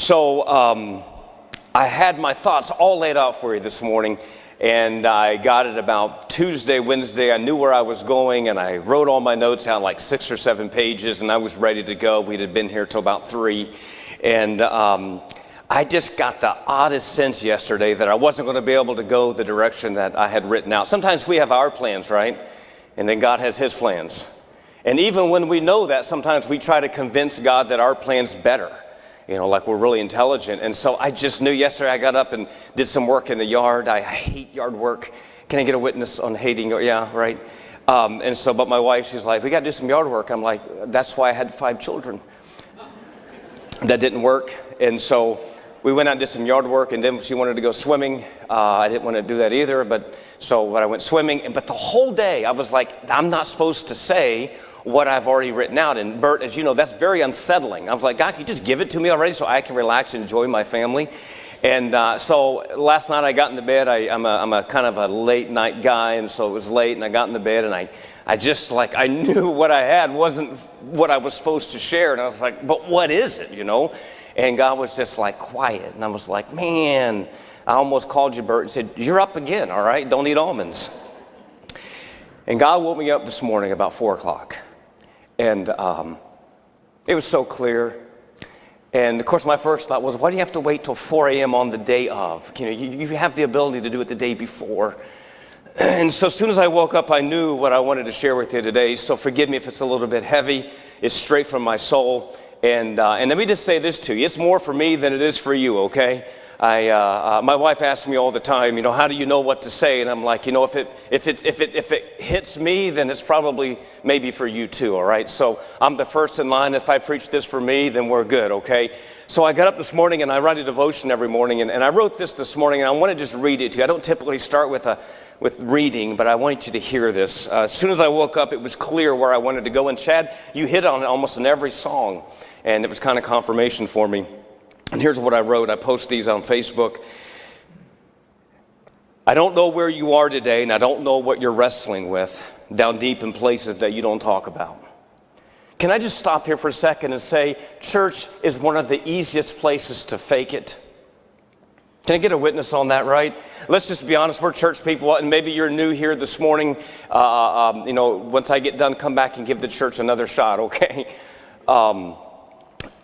So I had my thoughts all laid out for you this morning, and I got it about Tuesday, Wednesday. I knew where I was going, and I wrote all my notes down, like 6 or 7 pages, and I was ready to go. We had been here till about 3, and I just got the oddest sense yesterday that I wasn't going to be able to go the direction that I had written out. Sometimes we have our plans, right? And then God has his plans. And even when we know that, sometimes we try to convince God that our plan's better. Like we're really intelligent. And so I just knew yesterday I got up and did some work in the yard. I hate yard work. Can I get a witness on hating? Yeah, right. But my wife, she's like, we got to do some yard work. I'm like, that's why I had 5 children. That didn't work. And so we went out and did some yard work, and then she wanted to go swimming. I didn't want to do that either, but I went swimming. But the whole day I was like, I'm not supposed to say what I've already written out. And Bert, as you know, that's very unsettling. I was like, God, can you just give it to me already so I can relax and enjoy my family? And so last night I got in the bed. I'm a kind of a late night guy, and so it was late, and I got in the bed, and I knew what I had wasn't what I was supposed to share. And I was like, but what is it, And God was just like quiet. And I was like, man, I almost called you, Bert, and said, you're up again, all right? Don't eat almonds. And God woke me up this morning about 4 o'clock. And it was so clear. And, of course, my first thought was, why do you have to wait till 4 a.m. on the day of? You have the ability to do it the day before. And so as soon as I woke up, I knew what I wanted to share with you today. So forgive me if it's a little bit heavy. It's straight from my soul. And let me just say this to you. It's more for me than it is for you, okay? My wife asks me all the time, how do you know what to say? And I'm like, if it hits me, then it's probably maybe for you too, all right? So I'm the first in line. If I preach this for me, then we're good, okay? So I got up this morning, and I write a devotion every morning, and I wrote this morning, and I want to just read it to you. I don't typically start with reading, but I want you to hear this. As soon as I woke up, it was clear where I wanted to go. And Chad, you hit on it almost in every song, and it was kind of confirmation for me. And here's what I wrote. I post these on Facebook. I don't know where you are today, and I don't know what you're wrestling with down deep in places that you don't talk about. Can I just stop here for a second and say, church is one of the easiest places to fake it. Can I get a witness on that, right? Let's just be honest. We're church people, and maybe you're new here this morning. Once I get done, come back and give the church another shot, okay?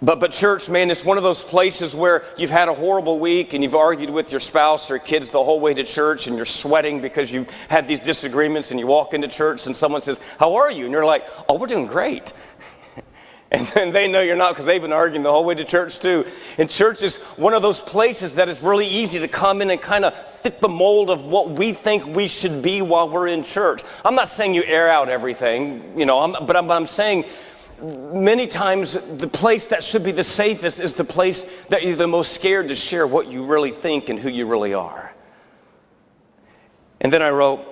But church, man, it's one of those places where you've had a horrible week and you've argued with your spouse or kids the whole way to church, and you're sweating because you've had these disagreements, and you walk into church and someone says, how are you? And you're like, oh, we're doing great. And then they know you're not, because they've been arguing the whole way to church too. And church is one of those places that is really easy to come in and kind of fit the mold of what we think we should be while we're in church. I'm not saying you air out everything, but I'm saying many times the place that should be the safest is the place that you're the most scared to share what you really think and who you really are. And then I wrote,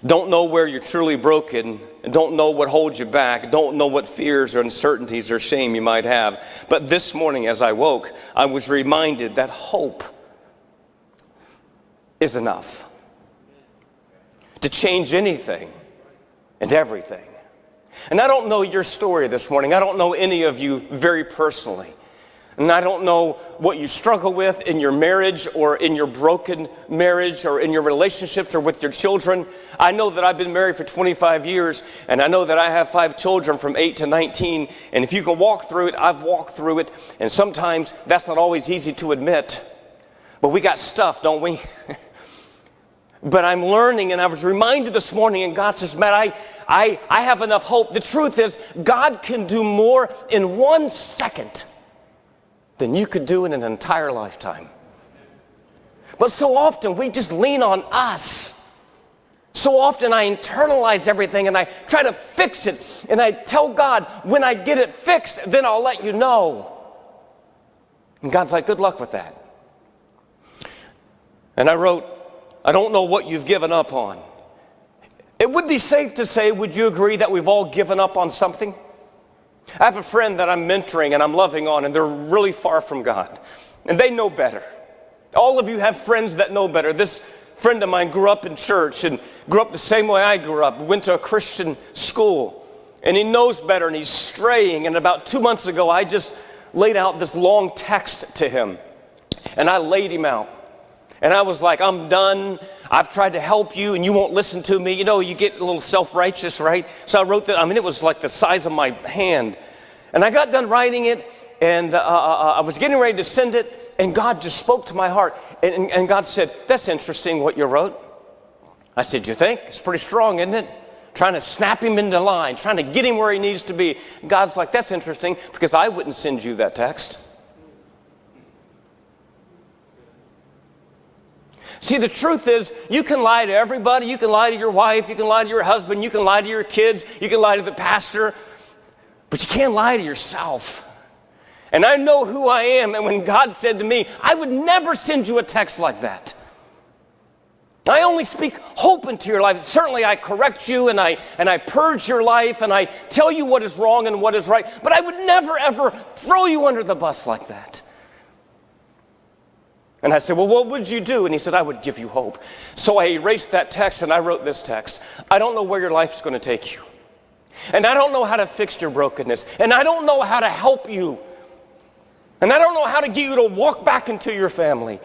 don't know where you're truly broken, don't know what holds you back, don't know what fears or uncertainties or shame you might have. But this morning as I woke, I was reminded that hope is enough to change anything and everything. And I don't know your story this morning. I don't know any of you very personally. And I don't know what you struggle with in your marriage or in your broken marriage or in your relationships or with your children. I know that I've been married for 25 years, and I know that I have 5 children from 8 to 19. And if you can walk through it, I've walked through it. And sometimes that's not always easy to admit. But we got stuff, don't we? But I'm learning, and I was reminded this morning, and God says, Matt, I have enough hope. The truth is, God can do more in 1 second than you could do in an entire lifetime. But so often, we just lean on us. So often, I internalize everything, and I try to fix it, and I tell God, when I get it fixed, then I'll let you know. And God's like, good luck with that. And I wrote, I don't know what you've given up on. It would be safe to say, would you agree that we've all given up on something? I have a friend that I'm mentoring and I'm loving on, and they're really far from God. And they know better. All of you have friends that know better. This friend of mine grew up in church and grew up the same way I grew up, went to a Christian school, and he knows better, and he's straying. And about 2 months ago, I just laid out this long text to him. And I laid him out. And I was like, I'm done. I've tried to help you and you won't listen to me. You know, you get a little self-righteous, right? So I wrote that. I mean, it was like the size of my hand. And I got done writing it, and I was getting ready to send it, and God just spoke to my heart. And God said, that's interesting what you wrote. I said, you think? It's pretty strong, isn't it? Trying to snap him into line, trying to get him where he needs to be. And God's like, that's interesting, because I wouldn't send you that text. See, the truth is, you can lie to everybody. You can lie to your wife. You can lie to your husband. You can lie to your kids. You can lie to the pastor. But you can't lie to yourself. And I know who I am. And when God said to me, I would never send you a text like that. I only speak hope into your life. Certainly I correct you and I purge your life and I tell you what is wrong and what is right. But I would never, ever throw you under the bus like that. And I said, well, what would you do? And he said, I would give you hope. So I erased that text and I wrote this text. I don't know where your life is going to take you. And I don't know how to fix your brokenness. And I don't know how to help you. And I don't know how to get you to walk back into your family.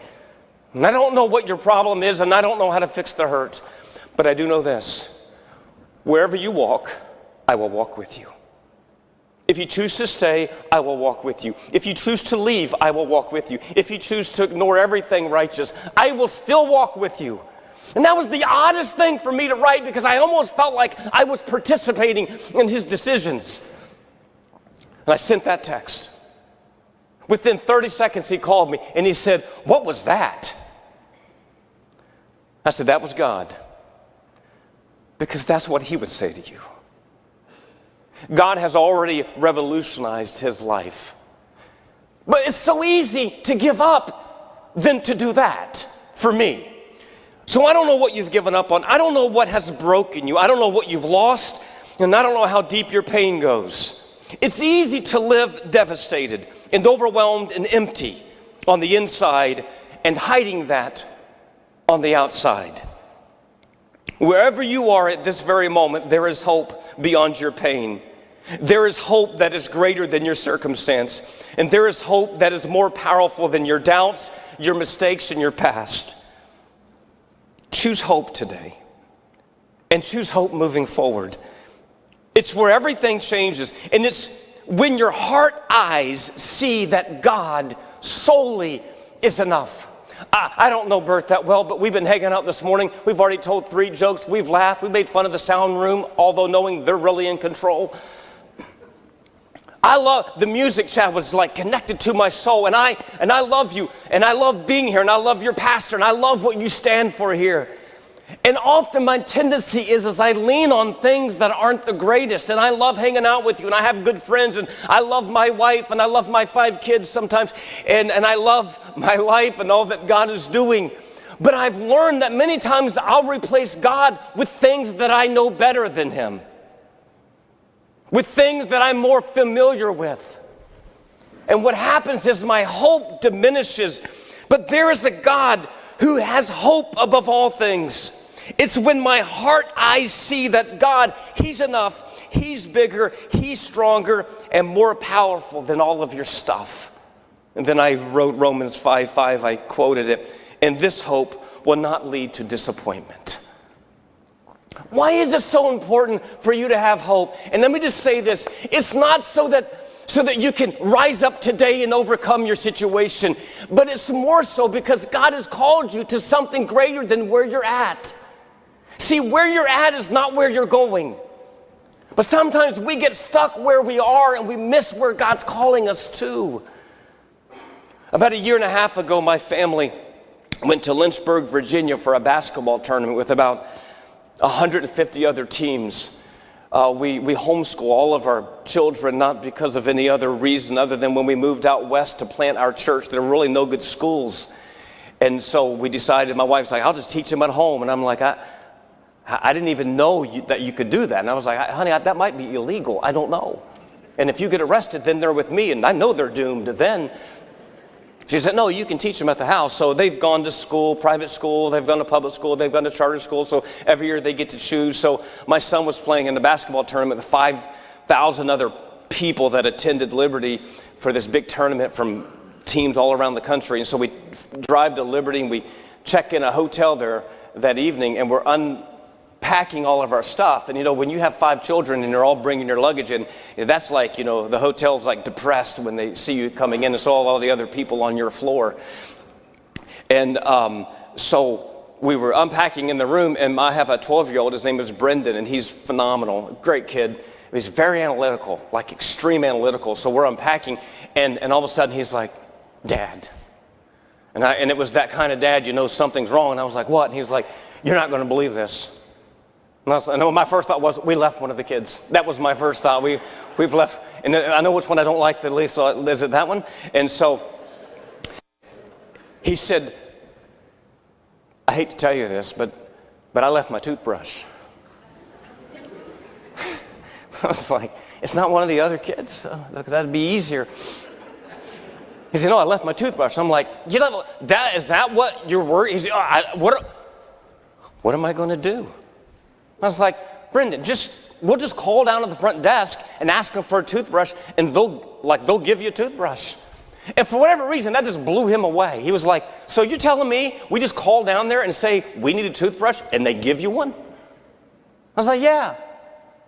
And I don't know what your problem is, and I don't know how to fix the hurt. But I do know this. Wherever you walk, I will walk with you. If you choose to stay, I will walk with you. If you choose to leave, I will walk with you. If you choose to ignore everything righteous, I will still walk with you. And that was the oddest thing for me to write, because I almost felt like I was participating in his decisions. And I sent that text. Within 30 seconds, he called me and he said, what was that? I said, that was God. Because that's what he would say to you. God has already revolutionized his life. But it's so easy to give up than to do that for me. So I don't know what you've given up on. I don't know what has broken you. I don't know what you've lost. And I don't know how deep your pain goes. It's easy to live devastated and overwhelmed and empty on the inside and hiding that on the outside. Wherever you are at this very moment, there is hope beyond your pain. There is hope that is greater than your circumstance. And there is hope that is more powerful than your doubts, your mistakes, and your past. Choose hope today. And choose hope moving forward. It's where everything changes. And it's when your heart eyes see that God solely is enough. I don't know Bert that well, but we've been hanging out this morning. We've already told 3 jokes. We've laughed. We made fun of the sound room, although knowing they're really in control. I love the music chat was like connected to my soul, and I love you, and I love being here, and I love your pastor, and I love what you stand for here. And often my tendency is I lean on things that aren't the greatest, and I love hanging out with you, and I have good friends, and I love my wife, and I love my 5 kids sometimes, and I love my life and all that God is doing. But I've learned that many times I'll replace God with things that I know better than him, with things that I'm more familiar with. And what happens is my hope diminishes. But there is a God who has hope above all things. It's when my heart eyes see that God, he's enough, he's bigger, he's stronger, and more powerful than all of your stuff. And then I wrote Romans 5:5, I quoted it, and this hope will not lead to disappointment. Why is it so important for you to have hope? And let me just say this, it's not so that you can rise up today and overcome your situation, but it's more so because God has called you to something greater than where you're at. See, where you're at is not where you're going. But sometimes we get stuck where we are and we miss where God's calling us to. About 1.5 years ago, my family went to Lynchburg, Virginia for a basketball tournament with about 150 other teams. We homeschool all of our children, not because of any other reason other than when we moved out west to plant our church, there were really no good schools. And so we decided, my wife's like, I'll just teach them at home. And I'm like, I didn't even know that you could do that. And I was like, honey, that might be illegal. I don't know. And if you get arrested, then they're with me, and I know they're doomed then. She said, no, you can teach them at the house. So they've gone to school, private school, they've gone to public school, they've gone to charter school, so every year they get to choose. So my son was playing in the basketball tournament with 5,000 other people that attended Liberty for this big tournament from teams all around the country. And so we drive to Liberty, and we check in a hotel there that evening, and we're unpacking all of our stuff. And, when you have 5 children and they're all bringing your luggage in, that's like, the hotel's like depressed when they see you coming in and saw all the other people on your floor. And so we were unpacking in the room, and I have a 12-year-old. His name is Brendan, and he's phenomenal, great kid. He's very analytical, like extreme analytical. So we're unpacking, and all of a sudden he's like, Dad. And it was that kind of dad, something's wrong. And I was like, what? And he's like, you're not going to believe this. And I know my first thought was, we left one of the kids. That was my first thought. We've left, and I know which one I don't like the least. So is it that one? And so he said, I hate to tell you this, but I left my toothbrush. I was like, it's not one of the other kids? That'd be easier. He said, no, I left my toothbrush. I'm like, is that what you're worried? He said, what am I going to do? I was like, Brendan, we'll just call down to the front desk and ask them for a toothbrush, and they'll give you a toothbrush. And for whatever reason, that just blew him away. He was like, so you're telling me we just call down there and say, we need a toothbrush, and they give you one? I was like, yeah.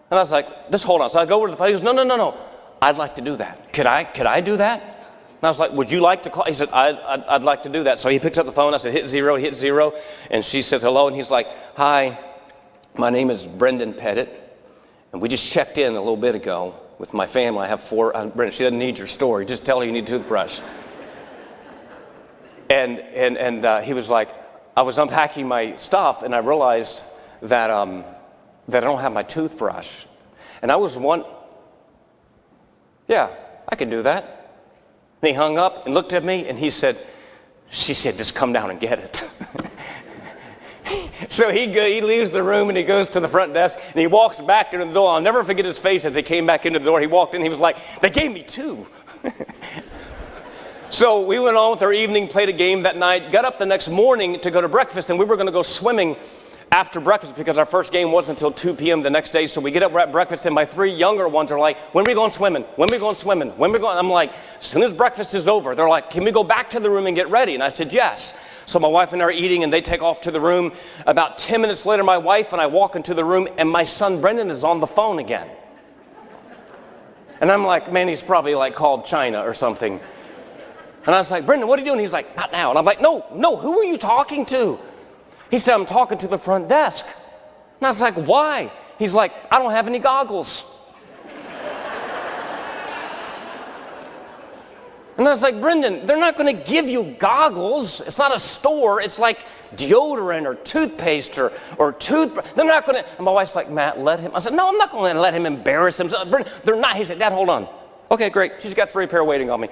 And I was like, just hold on. So I go over to the phone. He goes, no. I'd like to do that. Could I do that? And I was like, would you like to call? He said, I'd like to do that. So he picks up the phone. I said, hit 0. He hit 0. And she says hello. And he's like, hi, my name is Brendan Pettit. And we just checked in a little bit ago with my family. I have 4. Brendan, she doesn't need your story. Just tell her you need a toothbrush. And he was like, I was unpacking my stuff, and I realized that I don't have my toothbrush. And I was yeah, I can do that. And he hung up and looked at me, and she said, just come down and get it. So he leaves the room, and he goes to the front desk, and he walks back into the door. I'll never forget his face as he came back into the door. He walked in, he was like, they gave me 2. So we went on with our evening, played a game that night, got up the next morning to go to breakfast, and we were going to go swimming after breakfast because our first game wasn't until 2 p.m. the next day. So we get up at breakfast, and my 3 younger ones are like, when are we going swimming? When are we going swimming? When are we going? I'm like, as soon as breakfast is over. They're like, can we go back to the room and get ready? And I said, yes. So my wife and I are eating, and they take off to the room. About 10 minutes later, my wife and I walk into the room, and my son Brendan is on the phone again. And I'm like, man, he's probably like called China or something. And I was like, Brendan, what are you doing? He's like, not now. And I'm like, no, who are you talking to? He said, I'm talking to the front desk. And I was like, why? He's like, I don't have any goggles. And I was like, Brendan, they're not going to give you goggles. It's not a store. It's like deodorant or toothpaste or toothbrush. They're not going to. And my wife's like, Matt, let him. I said, no, I'm not going to let him embarrass himself. Brendan, they're not. He said, Dad, hold on. Okay, great. She's got 3 pair waiting on me.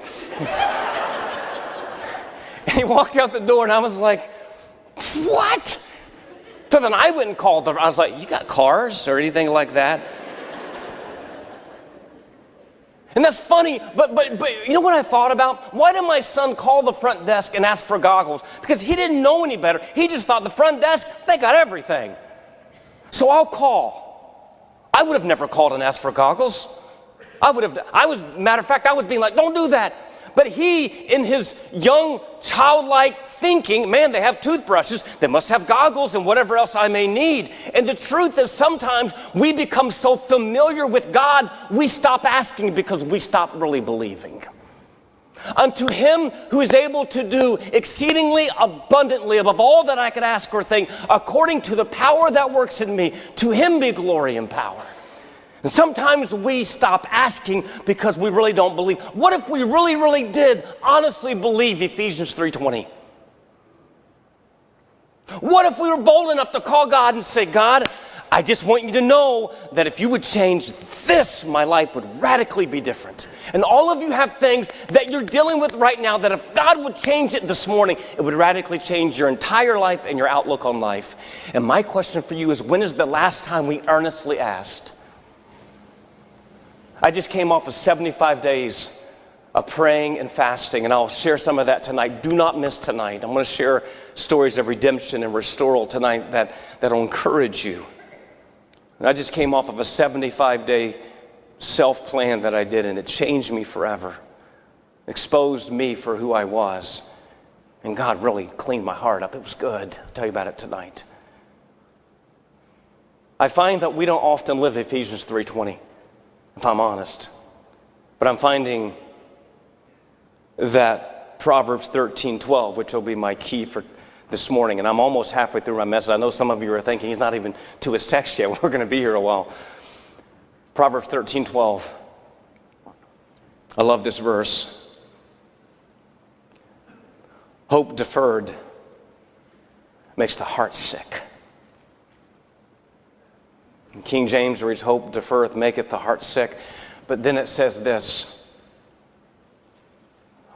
And he walked out the door, and I was like, what? So then I went and called I was like, you got cars or anything like that? And that's funny, but you know what I thought about? Why did my son call the front desk and ask for goggles? Because he didn't know any better. He just thought the front desk, they got everything. So I'll call. I would have never called and asked for goggles. Matter of fact, I was being like, don't do that. But he, in his young, childlike thinking, man, they have toothbrushes, they must have goggles and whatever else I may need. And the truth is sometimes we become so familiar with God, we stop asking because we stop really believing. Unto him who is able to do exceedingly abundantly above all that I could ask or think, according to the power that works in me, to him be glory and power. And sometimes we stop asking because we really don't believe. What if we really, really did honestly believe Ephesians 3:20? What if we were bold enough to call God and say, God, I just want you to know that if you would change this, my life would radically be different. And all of you have things that you're dealing with right now that if God would change it this morning, it would radically change your entire life and your outlook on life. And my question for you is, when is the last time we earnestly asked? I just came off of 75 days of praying and fasting, and I'll share some of that tonight. Do not miss tonight. I'm going to share stories of redemption and restoral tonight that'll encourage you. And I just came off of a 75-day self-plan that I did, and it changed me forever. exposed me for who I was. And God really cleaned my heart up. It was good. I'll tell you about it tonight. I find that we don't often live Ephesians 3:20, if I'm honest. But I'm finding that Proverbs 13:12, which will be my key for this morning, and I'm almost halfway through my message. I know some of you are thinking he's not even to his text yet. We're going to be here a while. Proverbs 13:12. I love this verse. Hope deferred makes the heart sick. In King James reads, hope deferred maketh the heart sick. But then it says this,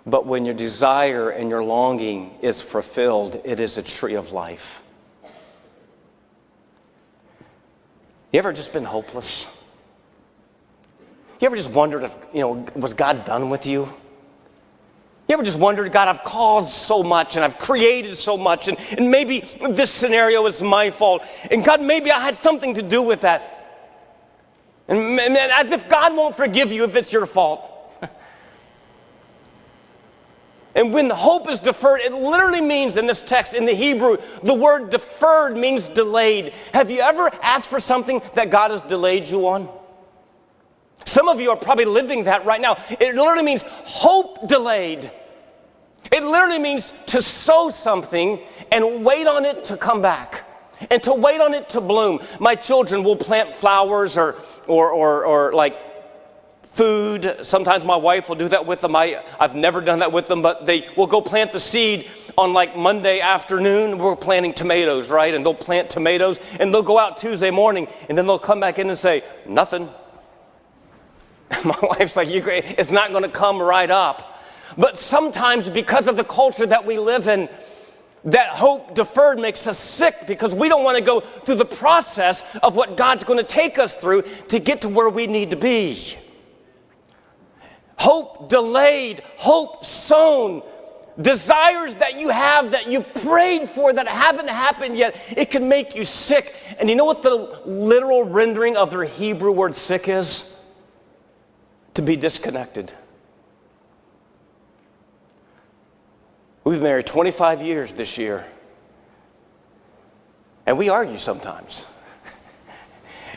but when your desire and your longing is fulfilled, it is a tree of life. You ever just been hopeless? You ever just wondered if, was God done with you? You ever just wondered, God, I've caused so much and I've created so much and maybe this scenario is my fault. And God, maybe I had something to do with that. And as if God won't forgive you if it's your fault. And when hope is deferred, it literally means in this text, in the Hebrew, the word deferred means delayed. Have you ever asked for something that God has delayed you on? Some of you are probably living that right now. It literally means hope delayed. It literally means to sow something and wait on it to come back and to wait on it to bloom. My children will plant flowers or like food. Sometimes my wife will do that with them. I've never done that with them, but they will go plant the seed on like Monday afternoon. We're planting tomatoes, right? And they'll plant tomatoes and they'll go out Tuesday morning and then they'll come back in and say, nothing. My wife's like, it's not going to come right up. But sometimes because of the culture that we live in, that hope deferred makes us sick because we don't want to go through the process of what God's going to take us through to get to where we need to be. Hope delayed, hope sown, desires that you have that you prayed for that haven't happened yet, it can make you sick. And you know what the literal rendering of the Hebrew word sick is? To be disconnected. We've been married 25 years this year. And we argue sometimes.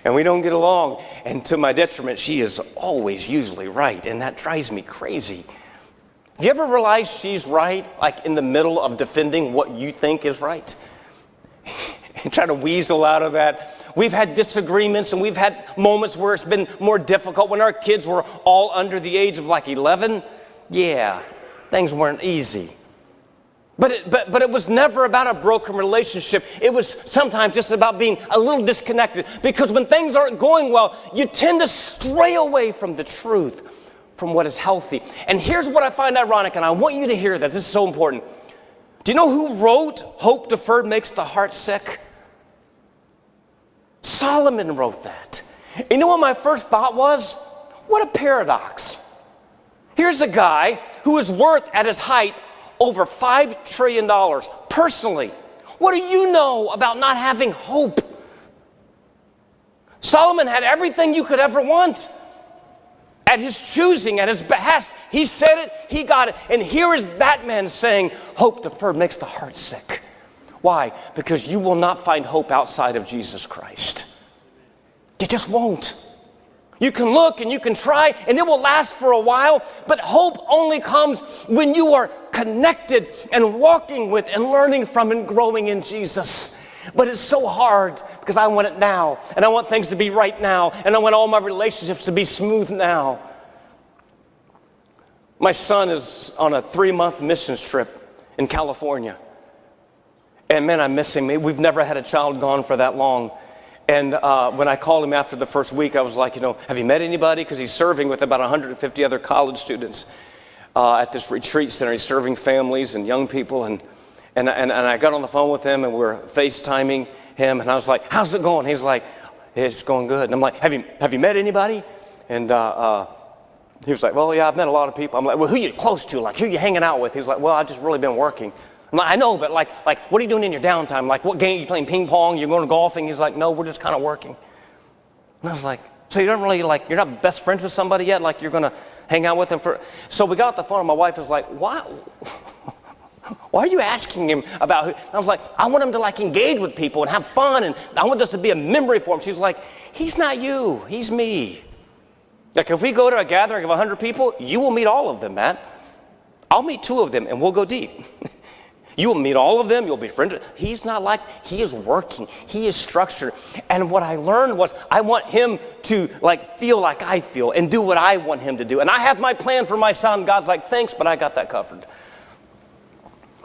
And we don't get along. And to my detriment, she is always usually right. And that drives me crazy. Have you ever realized she's right, like in the middle of defending what you think is right? And try to weasel out of that. We've had disagreements and we've had moments where it's been more difficult. When our kids were all under the age of like 11, yeah, things weren't easy. But it was never about a broken relationship. It was sometimes just about being a little disconnected. Because when things aren't going well, you tend to stray away from the truth, from what is healthy. And here's what I find ironic, and I want you to hear that. This is so important. Do you know who wrote, hope deferred makes the heart sick? Solomon wrote that. You know what my first thought was? What a paradox. Here's a guy who is worth at his height over $5 trillion. Personally, what do you know about not having hope? Solomon had everything you could ever want. At his choosing, at his behest, he said it, he got it. And here is that man saying, hope deferred makes the heart sick. Why? Because you will not find hope outside of Jesus Christ. You just won't. You can look and you can try and it will last for a while, but hope only comes when you are connected and walking with and learning from and growing in Jesus. But it's so hard because I want it now and I want things to be right now and I want all my relationships to be smooth now. My son is on a 3-month missions trip in California. And man, I'm missing him. We've never had a child gone for that long. And when I called him after the first week, I was like, have you met anybody? Because he's serving with about 150 other college students at this retreat center. He's serving families and young people. And I got on the phone with him and we're FaceTiming him. And I was like, how's it going? He's like, it's going good. And I'm like, have you met anybody? And he was like, well, yeah, I've met a lot of people. I'm like, well, who you close to? Like, who you hanging out with? He's like, well, I've just really been working. I'm like, I know, but like, what are you doing in your downtime? Like, what game? You playing ping pong? You're going golfing? He's like, no, we're just kind of working. And I was like, So you don't really you're not best friends with somebody yet, like you're going to hang out with them for. So we got off the phone and my wife was like, why are you asking him about who? And I was like, I want him to engage with people and have fun, and I want this to be a memory for him. She's like, he's not you, he's me. If we go to a gathering of 100 people, you will meet all of them, Matt. I'll meet 2 of them and we'll go deep. You will meet all of them, you'll be friends. He's not he is working, he is structured. And what I learned was I want him to feel like I feel and do what I want him to do. And I have my plan for my son. God's like, thanks, but I got that covered.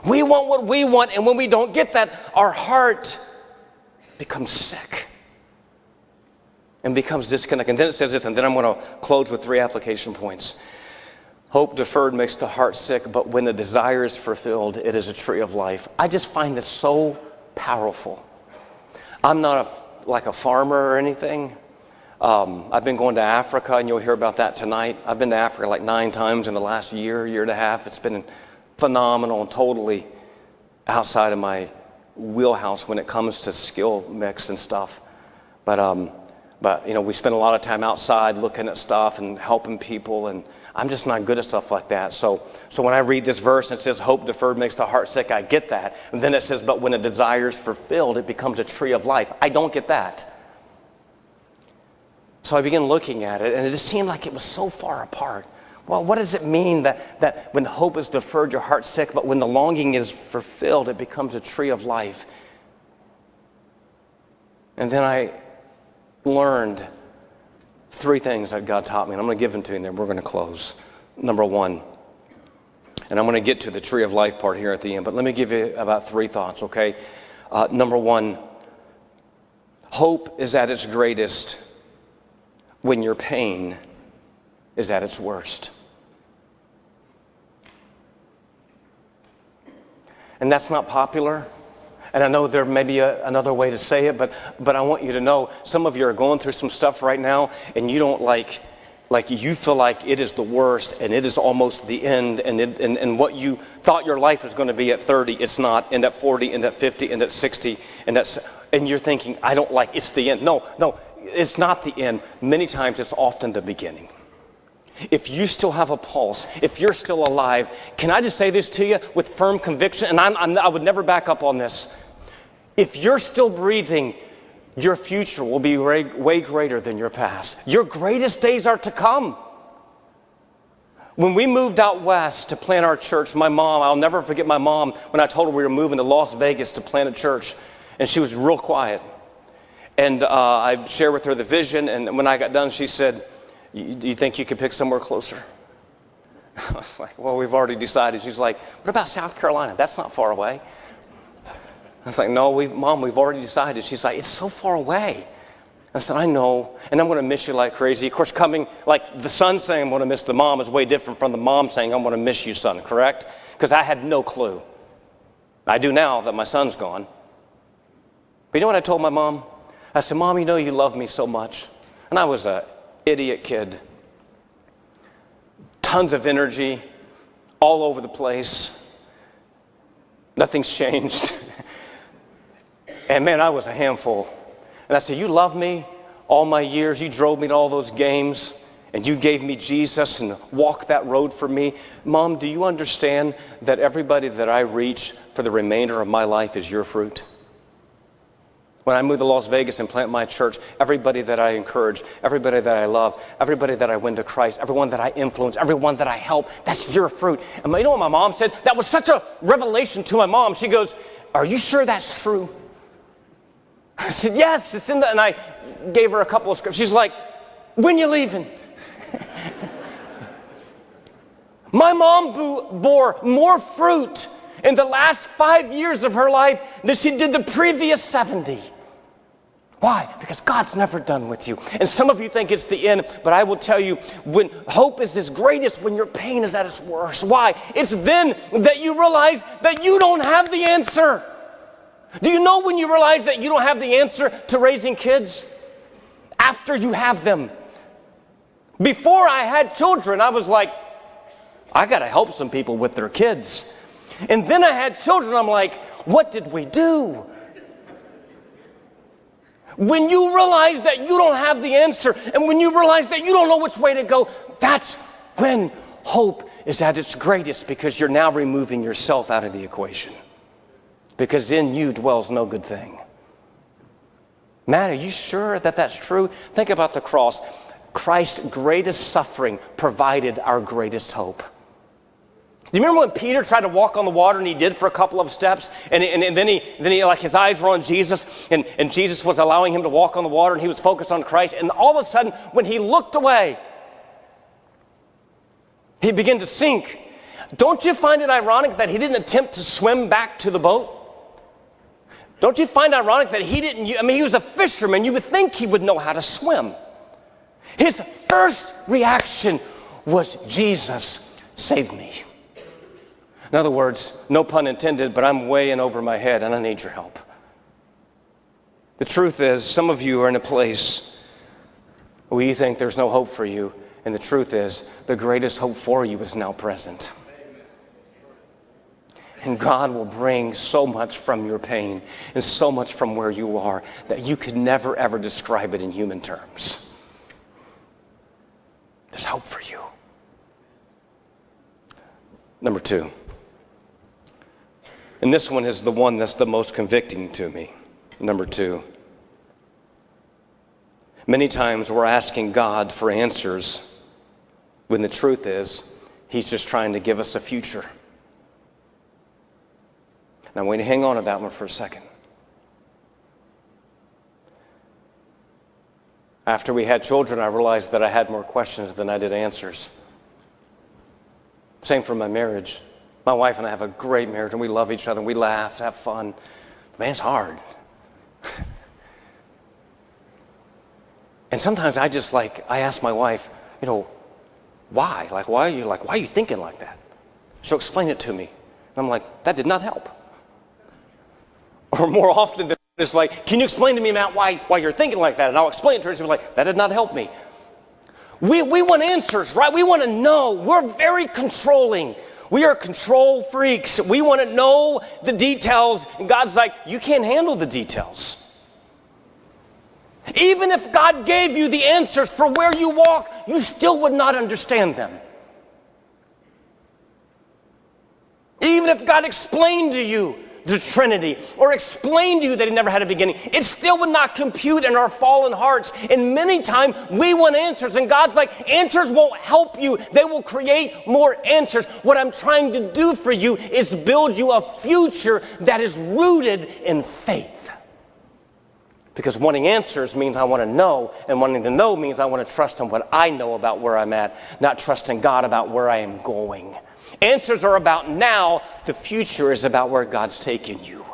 We want what we want, and when we don't get that, our heart becomes sick and becomes disconnected. And then it says this, and then I'm going to close with 3 application points. Hope deferred makes the heart sick, but when the desire is fulfilled, it is a tree of life. I just find this so powerful. I'm not a farmer or anything. I've been going to Africa, and you'll hear about that tonight. I've been to Africa 9 times in the last year and a half. It's been phenomenal and totally outside of my wheelhouse when it comes to skill mix and stuff. But we spend a lot of time outside looking at stuff and helping people, and I'm just not good at stuff like that. So when I read this verse and it says, hope deferred makes the heart sick, I get that. And then it says, but when a desire is fulfilled, it becomes a tree of life. I don't get that. So I began looking at it, and it just seemed like it was so far apart. Well, what does it mean that when hope is deferred, your heart's sick, but when the longing is fulfilled, it becomes a tree of life? And then I learned 3 things that God taught me, and I'm going to give them to you, and then we're going to close. Number 1, and I'm going to get to the tree of life part here at the end, but let me give you about 3 thoughts, okay? Number 1, hope is at its greatest when your pain is at its worst. And that's not popular. And I know there may be another way to say it, but I want you to know some of you are going through some stuff right now, and you don't you feel like it is the worst, and it is almost the end, and what you thought your life was going to be at 30, it's not, and at 40, and at 50, and at 60, and you're thinking, it's the end. No, it's not the end. Many times it's often the beginning. If you still have a pulse, if you're still alive, can I just say this to you with firm conviction? And I would never back up on this. If you're still breathing, your future will be way greater than your past. Your greatest days are to come. When we moved out west to plant our church, my mom, I'll never forget my mom when I told her we were moving to Las Vegas to plant a church, and she was real quiet. And I shared with her the vision, and when I got done, she said, do you think you could pick somewhere closer? I was like, well, we've already decided. She's like, what about South Carolina? That's not far away. I was like, no, Mom, we've already decided. She's like, it's so far away. I said, I know, and I'm going to miss you like crazy. Of course, coming, the son saying I'm going to miss the mom is way different from the mom saying I'm going to miss you, son, correct? Because I had no clue. I do now that my son's gone. But you know what I told my mom? I said, Mom, you know you love me so much. And I was a idiot kid. Tons of energy, all over the place. Nothing's changed. And man, I was a handful. And I said, you love me all my years. You drove me to all those games, and you gave me Jesus and walked that road for me. Mom, do you understand that everybody that I reach for the remainder of my life is your fruit? When I moved to Las Vegas and plant my church, everybody that I encourage, everybody that I love, everybody that I win to Christ, everyone that I influence, everyone that I help, that's your fruit. And you know what my mom said? That was such a revelation to my mom. She goes, are you sure that's true? I said, yes, it's in the, and I gave her a couple of scripts. She's like, when you leaving? My mom bore more fruit in the last 5 years of her life than she did the previous 70. Why? Because God's never done with you. And some of you think it's the end, but I will tell you, when hope is its greatest, when your pain is at its worst. Why? It's then that you realize that you don't have the answer. Do you know when you realize that you don't have the answer to raising kids? After you have them. Before I had children, I was like, I got to help some people with their kids. And then I had children, I'm like, what did we do? When you realize that you don't have the answer, and when you realize that you don't know which way to go, that's when hope is at its greatest, because you're now removing yourself out of the equation. Because in you dwells no good thing. Matt, are you sure that that's true? Think about the cross. Christ's greatest suffering provided our greatest hope. Do you remember when Peter tried to walk on the water, and he did for a couple of steps, and then he like his eyes were on Jesus, and Jesus was allowing him to walk on the water, and he was focused on Christ, and all of a sudden, when he looked away, he began to sink. Don't you find it ironic that he didn't attempt to swim back to the boat? Don't you find it ironic that he didn't, he was a fisherman. You would think he would know how to swim. His first reaction was, Jesus, save me. In other words, no pun intended, but I'm way in over my head and I need your help. The truth is, some of you are in a place where you think there's no hope for you, and the truth is, the greatest hope for you is now present. And God will bring so much from your pain and so much from where you are that you could never, ever describe it in human terms. There's hope for you. Number 2. And this one is the one that's the most convicting to me. Number 2. Many times we're asking God for answers when the truth is He's just trying to give us a future. Now I'm going to hang on to that one for a second. After we had children, I realized that I had more questions than I did answers. Same for my marriage. My wife and I have a great marriage, and we love each other, and we laugh, have fun. Man, it's hard. And sometimes I ask my wife, why? Why are you thinking like that? She'll explain it to me. And I'm like, that did not help. Or more often than it's like, can you explain to me, Matt, why you're thinking like that? And I'll explain it to her, and she'll be like, that did not help me. We want answers, right? We want to know. We're very controlling. We are control freaks. We want to know the details. And God's like, you can't handle the details. Even if God gave you the answers for where you walk, you still would not understand them. Even if God explained to you the Trinity, or explained to you that He never had a beginning, it still would not compute in our fallen hearts. And many times we want answers, and God's like, answers won't help you. They will create more answers. What I'm trying to do for you is build you a future that is rooted in faith. Because wanting answers means I want to know, and wanting to know means I want to trust in what I know about where I'm at, not trust in God about where I am going. Answers are about now. The future is about where God's taken you.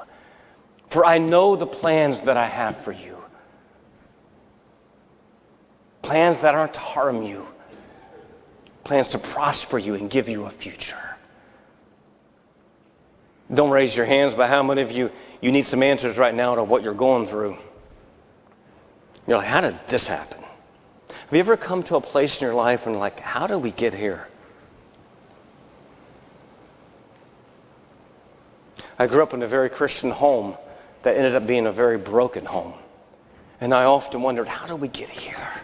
For I know the plans that I have for you. Plans that aren't to harm you. Plans to prosper you and give you a future. Don't raise your hands, but how many of you need some answers right now to what you're going through? You're like, how did this happen? Have you ever come to a place in your life and like, how did we get here? I grew up in a very Christian home that ended up being a very broken home. And I often wondered, how did we get here?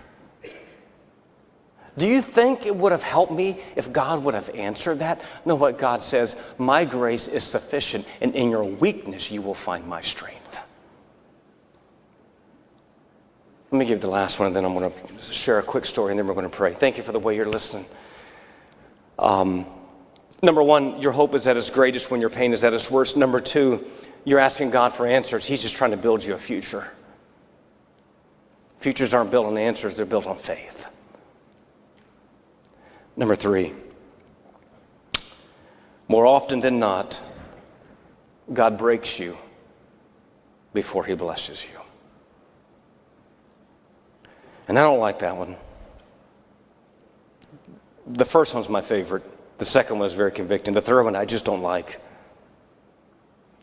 Do you think it would have helped me if God would have answered that? No, what God says, my grace is sufficient, and in your weakness you will find my strength. Let me give the last one, and then I'm going to share a quick story, and then we're going to pray. Thank you for the way you're listening. Number 1, your hope is at its greatest when your pain is at its worst. Number 2, you're asking God for answers. He's just trying to build you a future. Futures aren't built on answers, they're built on faith. Number 3, more often than not, God breaks you before He blesses you. And I don't like that one. The first one's my favorite. The second one is very convicting. The third one I just don't like.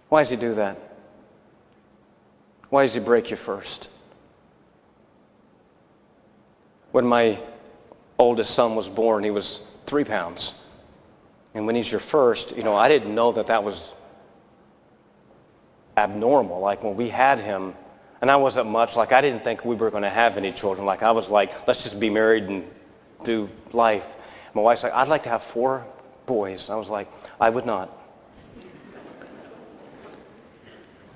Why does He do that? Why does He break you first? When my oldest son was born, he was 3 pounds. And when he's your first, I didn't know that was abnormal. Like when we had him, And I wasn't much. Like, I didn't think we were going to have any children. Like, I was like, let's just be married and do life. My wife's like, I'd like to have 4 boys. And I was like, I would not.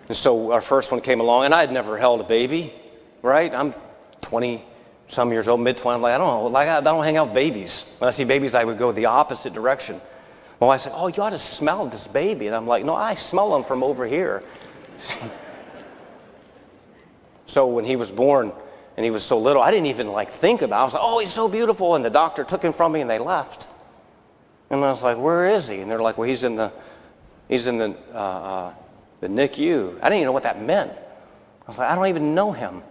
And so our first one came along, and I had never held a baby, right? I'm 20-some years old, mid-20s. I'm like, I don't know. Like, I don't hang out with babies. When I see babies, I would go the opposite direction. My wife's like, oh, you ought to smell this baby. And I'm like, no, I smell them from over here. So when he was born and he was so little, I didn't even like think about it. I was like, oh, he's so beautiful. And the doctor took him from me and they left. And I was like, where is he? And they're like, well, he's in the NICU. I didn't even know what that meant. I was like, I don't even know him.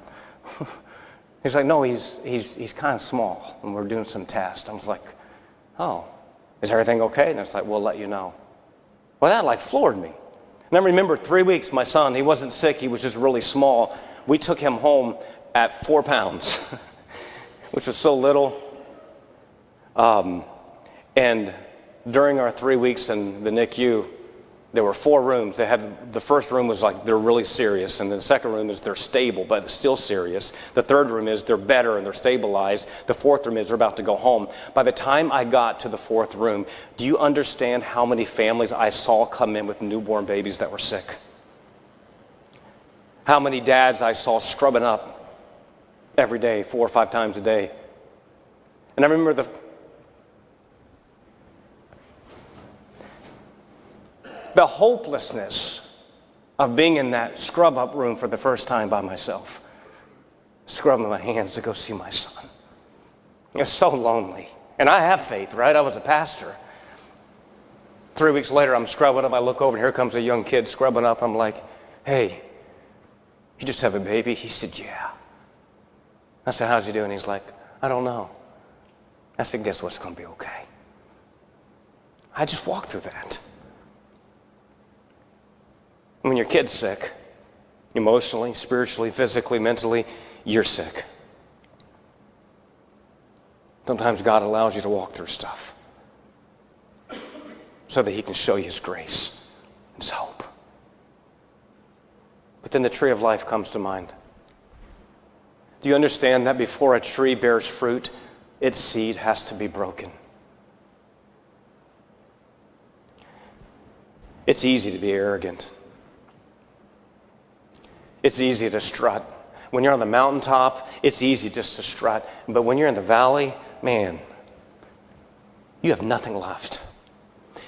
He's like, no, he's kind of small and we're doing some tests. I was like, oh, is everything okay? And it's like, we'll let you know. Well, that like floored me. And I remember 3 weeks, my son, he wasn't sick, he was just really small. We took him home at 4 pounds, which was so little. And during our 3 weeks in the NICU, there were 4 rooms. The first room was like they're really serious, and the second room is they're stable, but it's still serious. The third room is they're better and they're stabilized. The fourth room is they're about to go home. By the time I got to the 4th room, do you understand how many families I saw come in with newborn babies that were sick? How many dads I saw scrubbing up every day, 4 or 5 times a day. And I remember the hopelessness of being in that scrub-up room for the first time by myself, scrubbing my hands to go see my son. It was so lonely. And I have faith, right? I was a pastor. 3 weeks later, I'm scrubbing up. I look over, and here comes a young kid scrubbing up. I'm like, hey, you just have a baby? He said, yeah. I said, how's he doing? He's like, I don't know. I said, guess what's going to be okay. I just walked through that. When your kid's sick, emotionally, spiritually, physically, mentally, you're sick. Sometimes God allows you to walk through stuff so that he can show you his grace and his hope. But then the tree of life comes to mind. Do you understand that before a tree bears fruit, its seed has to be broken? It's easy to be arrogant. It's easy to strut. When you're on the mountaintop, it's easy just to strut. But when you're in the valley, man, you have nothing left.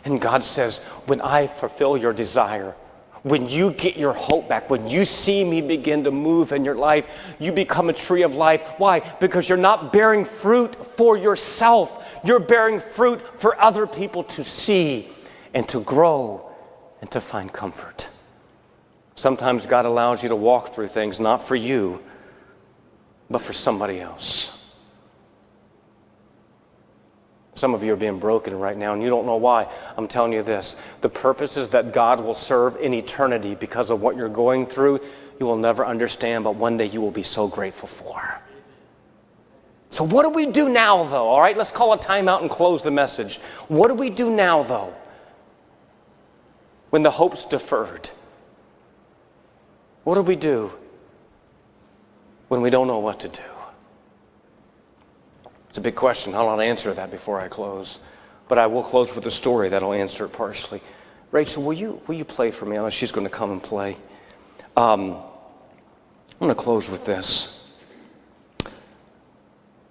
And God says, when I fulfill your desire, when you get your hope back, when you see me begin to move in your life, you become a tree of life. Why? Because you're not bearing fruit for yourself. You're bearing fruit for other people to see and to grow and to find comfort. Sometimes God allows you to walk through things not for you, but for somebody else. Some of you are being broken right now, and you don't know why. I'm telling you this. The purposes that God will serve in eternity because of what you're going through, you will never understand, but one day you will be so grateful for. So what do we do now, though? All right, let's call a timeout and close the message. What do we do now, though, when the hope's deferred? What do we do when we don't know what to do? It's a big question. I'll not answer that before I close. But I will close with a story that'll answer it partially. Rachel, will you play for me? I know she's going to come and play. I'm going to close with this.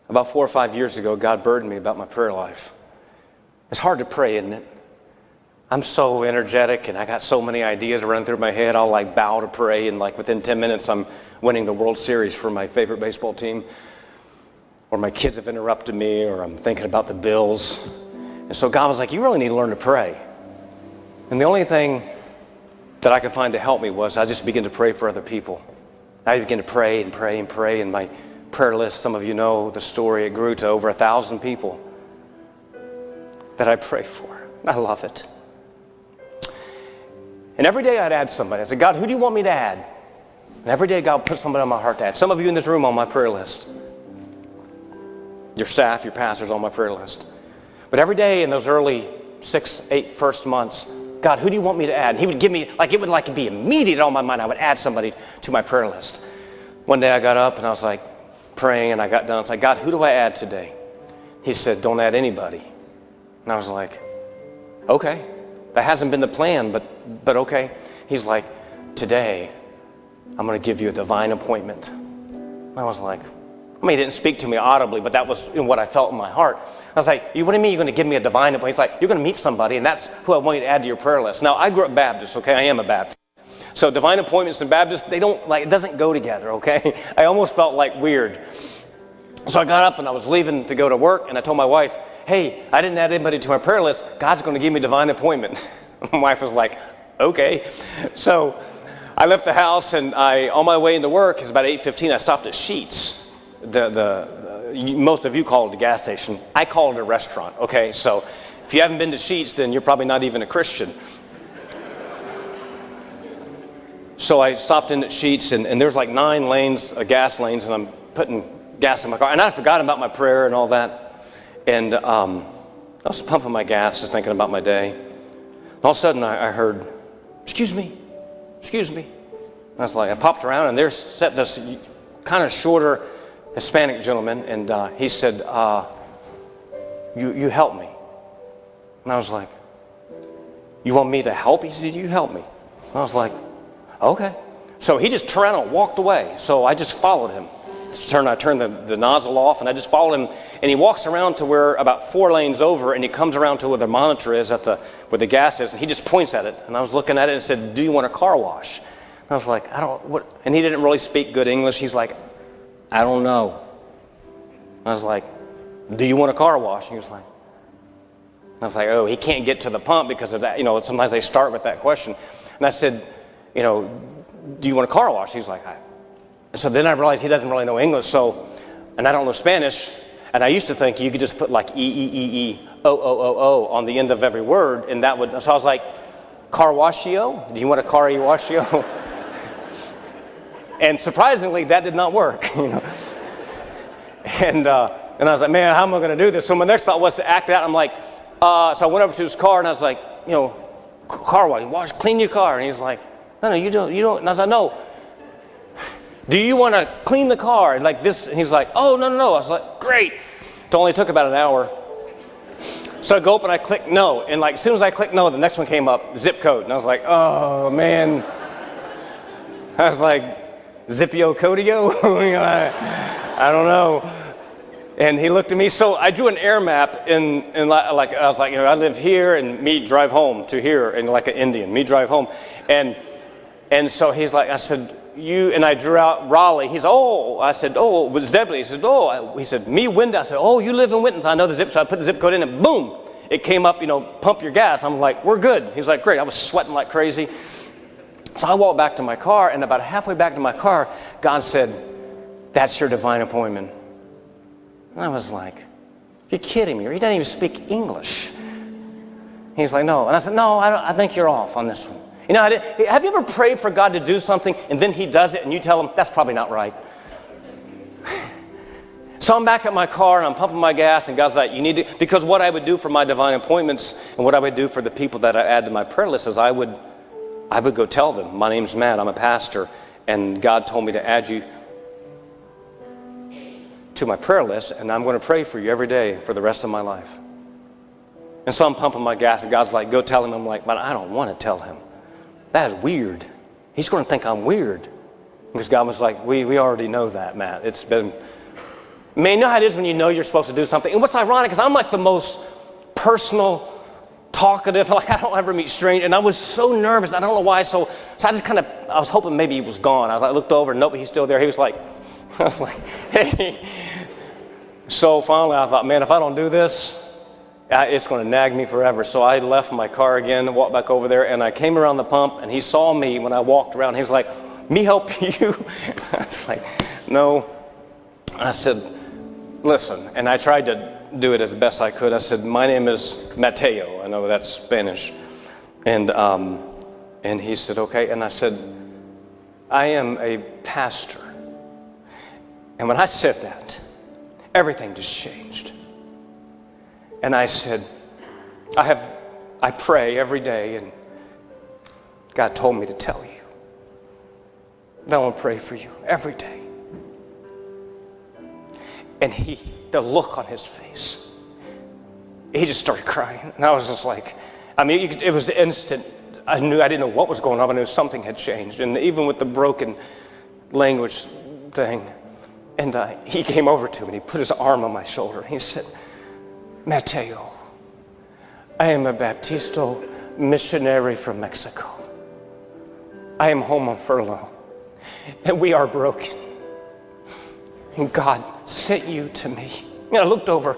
About 4 or 5 years ago, God burdened me about my prayer life. It's hard to pray, isn't it? I'm so energetic, and I got so many ideas running through my head. I'll like bow to pray, and like within 10 minutes, I'm winning the World Series for my favorite baseball team. Or my kids have interrupted me, or I'm thinking about the bills. And so God was like, you really need to learn to pray. And the only thing that I could find to help me was I just began to pray for other people. I began to pray and pray and pray, and my prayer list, some of you know the story, it grew to over 1,000 people that I pray for. I love it. And every day I'd add somebody. I said, God, who do you want me to add? And every day God put somebody on my heart to add. Some of you in this room on my prayer list. Your staff, your pastors on my prayer list. But every day in those early 6, 8 first months, God, who do you want me to add? He would give me, like it would like be immediate on my mind. I would add somebody to my prayer list. one day I got up and I was like praying, and I got done. I was like, God, who do I add today? He said, don't add anybody. And I was like, okay. That hasn't been the plan, but okay. He's like, today I'm going to give you a divine appointment. And I was like, I mean, he didn't speak to me audibly, but that was what I felt in my heart. I was like, what do you mean you're going to give me a divine appointment? He's like, you're going to meet somebody, and that's who I want you to add to your prayer list. Now, I grew up Baptist, okay? I am a Baptist. So divine appointments and Baptists, they don't, like, it doesn't go together, okay? I almost felt like weird. So I got up and I was leaving to go to work, and I told my wife, hey, I didn't add anybody to my prayer list. God's going to give me a divine appointment. My wife was like, okay. So I left the house, and on my way into work, it's about 8:15, I stopped at Sheetz. Most of you call it a gas station. I call it a restaurant, okay? So if you haven't been to Sheetz, then you're probably not even a Christian. So I stopped in at Sheetz, and there's like 9 lanes, gas lanes, and I'm putting gas in my car. And I forgot about my prayer and all that. And I was pumping my gas, just thinking about my day. And all of a sudden, I heard, excuse me. And I was like, I popped around, and there sat this kind of shorter Hispanic gentleman, and he said, you help me. And I was like, you want me to help? He said, you help me. And I was like, okay. So he just turned around and walked away. So I just followed him. I turned the nozzle off, and I just followed him. And he walks around to where about 4 lanes over, and he comes around to where the monitor is where the gas is, and he just points at it. And I was looking at it and said, do you want a car wash? And I was like, what? And he didn't really speak good English. He's like, I don't know. I was like, do you want a car wash? And he was like, I was like, oh, he can't get to the pump because of that. Sometimes they start with that question. And I said, do you want a car wash? He's like, So then I realized he doesn't really know English, and I don't know Spanish, and I used to think you could just put like E-E-E-E-O-O-O-O on the end of every word, and that would, so I was like, car washio? Do you want a car washio? And surprisingly, that did not work, And I was like, man, how am I going to do this? So my next thought was to act out. I'm like, so I went over to his car, and I was like, car wash, clean your car. And he's like, no, you don't. And I was like, no. Do you want to clean the car like this? And he's like, oh, no. I was like, great. It only took about an hour. So I go up and I click no. And like as soon as I click no, the next one came up, zip code. And I was like, oh, man. I was like, Zippio Codio? I don't know. And he looked at me. So I drew an air map and like I was like, I live here, and me drive home to here, and like an Indian, me drive home. And so he's like, I said, you, and I drew out Raleigh. He said, oh, I said, oh, it was Zebulon. He said, oh, he said, me, Wyndham. I said, oh, you live in Winton. So I know the zip, so I put the zip code in, and boom, it came up, pump your gas. I'm like, we're good. He's like, great. I was sweating like crazy. So I walked back to my car, and about halfway back to my car, God said, that's your divine appointment. And I was like, you're kidding me. He doesn't even speak English. He's like, no. And I said, no, I think you're off on this one. Have you ever prayed for God to do something, and then he does it, and you tell him, that's probably not right? So I'm back at my car, and I'm pumping my gas, and God's like, you need to, because what I would do for my divine appointments, and what I would do for the people that I add to my prayer list is I would go tell them, my name's Matt, I'm a pastor, and God told me to add you to my prayer list, and I'm going to pray for you every day for the rest of my life. And so I'm pumping my gas, and God's like, go tell him. I'm like, but I don't want to tell him. That is weird. He's going to think I'm weird. Because God was like, we already know that, Matt. It's been, man, you know how it is when you know you're supposed to do something. And what's ironic is I'm like the most personal, talkative, like I don't ever meet strangers. And I was so nervous. I don't know why. So I just kind of, I was hoping maybe he was gone. I looked over, nope, he's still there. He was like, I was like, hey. So finally I thought, man, if I don't do this, it's going to nag me forever. So I left my car again, walked back over there, and I came around the pump, and he saw me when I walked around. He was like, me help you? I was like, no. I said, listen, and I tried to do it as best I could. I said, my name is Mateo. I know that's Spanish. And he said, okay. And I said, I am a pastor. And when I said that, everything just changed. And I said, I pray every day, and God told me to tell you that I want to pray for you every day. And the look on his face, he just started crying. And I was just like, it was instant. I didn't know what was going on, but I knew something had changed. And even with the broken language thing, and he came over to me and he put his arm on my shoulder. He said, Mateo, I am a Baptista missionary from Mexico. I am home on furlough, and we are broken. And God sent you to me. And I looked over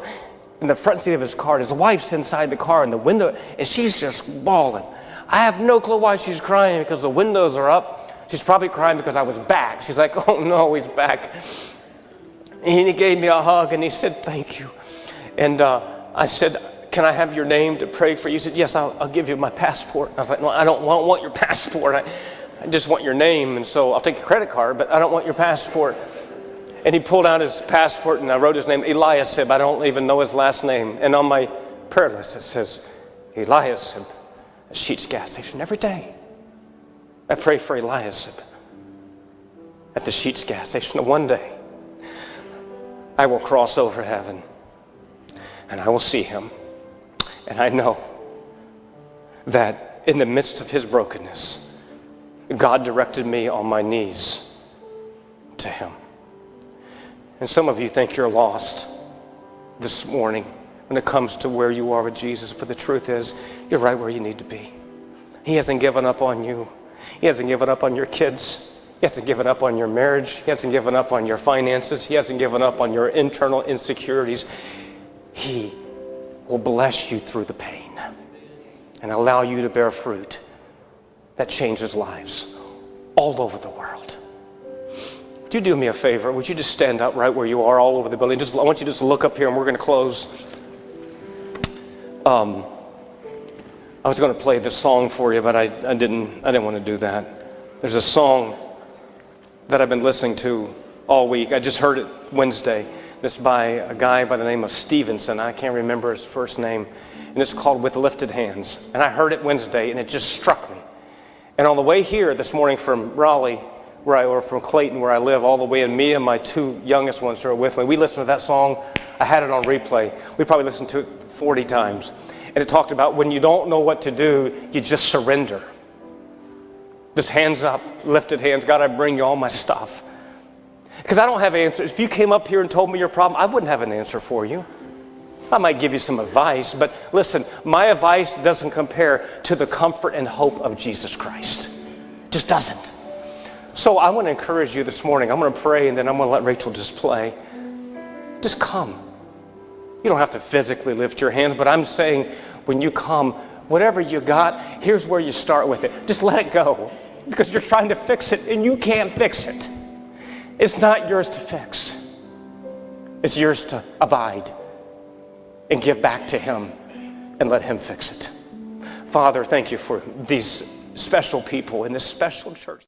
in the front seat of his car. His wife's inside the car in the window, and she's just bawling. I have no clue why she's crying, because the windows are up. She's probably crying because I was back. She's like, oh no, he's back. And he gave me a hug, and he said, thank you. And I said, can I have your name to pray for you? He said, yes, I'll give you my passport. I was like, no, I don't want your passport. I just want your name, and so I'll take your credit card, but I don't want your passport. And he pulled out his passport, and I wrote his name, Eliasib. I don't even know his last name. And on my prayer list, it says, Eliasib, at Sheetz gas station every day. I pray for Eliasib at the Sheetz gas station. And one day, I will cross over heaven, and I will see him. And I know that in the midst of his brokenness, God directed me on my knees to him. And some of you think you're lost this morning when it comes to where you are with Jesus, but the truth is, you're right where you need to be. He hasn't given up on you. He hasn't given up on your kids. He hasn't given up on your marriage. He hasn't given up on your finances. He hasn't given up on your internal insecurities. He will bless you through the pain and allow you to bear fruit that changes lives all over the world. Would you do me a favor? Would you just stand up right where you are all over the building? I want you to just look up here, and we're going to close. I was going to play this song for you, but I didn't want to do that. There's a song that I've been listening to all week. I just heard it Wednesday. It's by a guy by the name of Stevenson. I can't remember his first name. And it's called With Lifted Hands. And I heard it Wednesday, and it just struck me. And on the way here this morning from Raleigh, or from Clayton, where I live, all the way, and me and my two youngest ones who are with me, we listened to that song. I had it on replay. We probably listened to it 40 times. And it talked about when you don't know what to do, you just surrender. Just hands up, lifted hands. God, I bring you all my stuff. Because I don't have answers. If you came up here and told me your problem, I wouldn't have an answer for you. I might give you some advice, but listen, my advice doesn't compare to the comfort and hope of Jesus Christ. It just doesn't. So I want to encourage you this morning. I'm going to pray, and then I'm going to let Rachel just play. Just come. You don't have to physically lift your hands, but I'm saying when you come, whatever you got, here's where you start with it. Just let it go, because you're trying to fix it, and you can't fix it. It's not yours to fix. It's yours to abide and give back to him and let him fix it. Father, thank you for these special people in this special church.